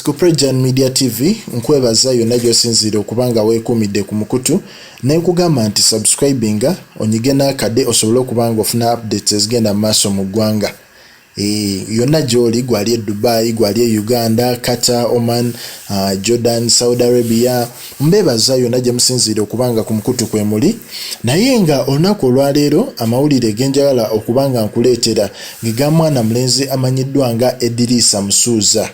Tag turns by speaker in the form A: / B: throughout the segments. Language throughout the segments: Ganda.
A: ku Prejan Media TV nkwebaza yonna gy'osinziira okubanga weekuumidde ku mukutu naye nkugamba nti subscribinga onyige n'akadde osobole okubanga ofuna updates ezigenda mu maaso mu ggwanga. Yonna gy'oli gwali e Dubai, gwali e Uganda, Qatar, Oman, Jordan, Saudi Arabia, mbebaza yonna gye musinziira okubanga ku mukutu kwe muli. Naye nga olunaku olwaleero amawulire genjagala okubanga nkuleetera ge mwana mulenzi amanyiddwa nga Eddy Kenzo.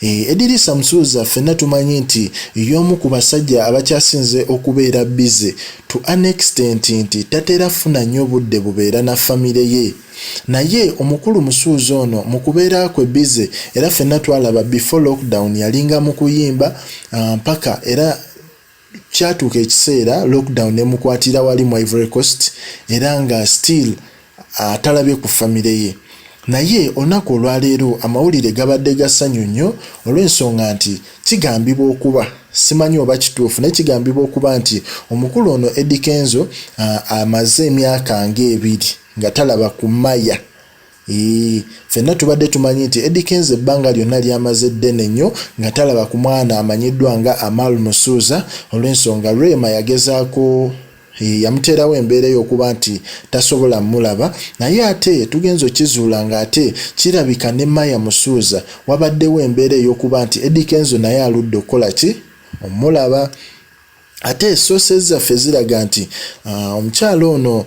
A: Eddy Kenzo ffenna tumanyi nti y'omu ku basajja abakyasinze okubeera busy to an extent nti tatera funa nnyo budde bubeera na famire ye. Naye omukulu musuuzi ono mu kubeera kwe busy era ffenna twalaba before lockdown yalinga mu kuyimba mpaka era kyatuuka ekiseera lockdown emukwatira wali mu Ivory Coast era nga still atalabye ku famire ye. Naye olunaku olwaleero amawulire gabadde gasanyu nnyo olw'ensonga nti kigambibwa okuba simanyi oba kituufu naye kigambibwa okuba nti omukulu ono Eddy Kenzo amaze emyaka ng'ebiri nga talaba ku maya. Ffenna tubadde tumanyi nti Eddy Kenzo ebbanga lyonna lyamaze ddene nnyo nga talaba ku mwana amanyiddwa nga Amal Musuuza olw'ensonga Rema yagezaako yamuterawo embeera y'okuba nti tasobola mulaba, naye ate tugenzo kizuula nga ate kirabika ne Maya Musuuza wabaddewo embeera ey'okuba nti Eddy Kenzo naye aludde okukola ki omulaba. Ate sources zaffe ziraga nti omukyalo ono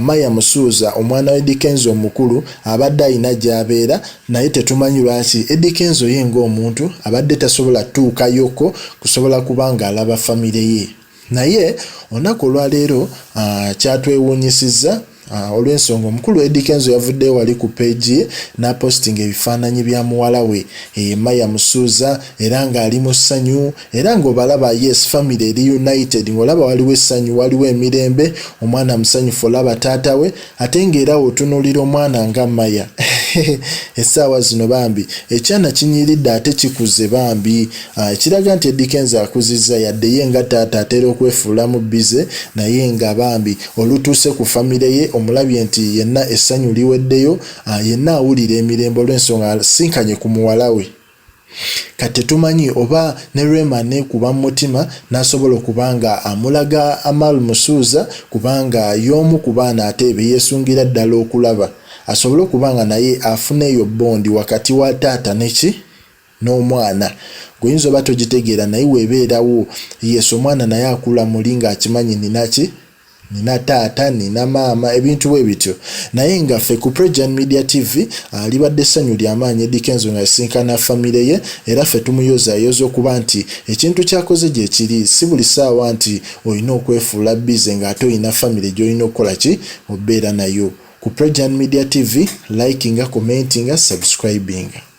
A: Maya Musuuza omwana wa Eddy Kenzo omukulu abadde ayina gy'abeera naye tetumanyi lwaki Eddy Kenzo ye ng'omuntu abadde tasobola tuukayoko kusobola kubanga alaba famire ye. Naye olunaku olwaleero kyatwewuunyisizza olw'ensonga omukulu Eddy Kenzo yavuddeyo wali ku page ye n'apostinga ebifaananyi bya muwala we Maya Musuuza era ng'ali mu ssanyu era ng'obalaba yes family eri united ng'olaba waliwo essanyu waliwo emirembe omwana musanyufu olaba taata we ate ng'era otunuulira omwana nga Maya essaawa zino bambi ekyana kinyiridde ate kikuze bambi kiraga nti Eddy Kenzo akuzizza yadde ye nga taata atera okwefuulamu bize naye nga bambi olutuuse ku famire ye omulabye nti yenna essanyu liweddeyo yenna awulira emirembe olw'ensonga sinkanye ku muwala we. Kati tumanyi oba ne Rema neekuba mu mutima n'asobola okubanga amulaga Amal Musuuza kubanga y'omu ku baana ate be yeesungira ddala okulaba asobole okubanga naye afune eyo bondi wakati wa taata neki n'omwana. Goyinza oba togitegeera naye weebeerawo yesu omwana naye akula muli ng'akimanyi nina taata nina maama ebintu bwe bityo. Naye nga ffe ku Prejan Media TV libadde essanyu ly'amaanyi Eddy Kenzo nga yasinkana famire ye era ffe tumuyozaayoza okuba nti ekintu kyakoze gye kiri si buli ssaawa nti olina okwefuula bize ng'ate olina famire gy'olina okukola ki obeera nayo. Ku Prejan Media TV likinga commentinga subscribinga.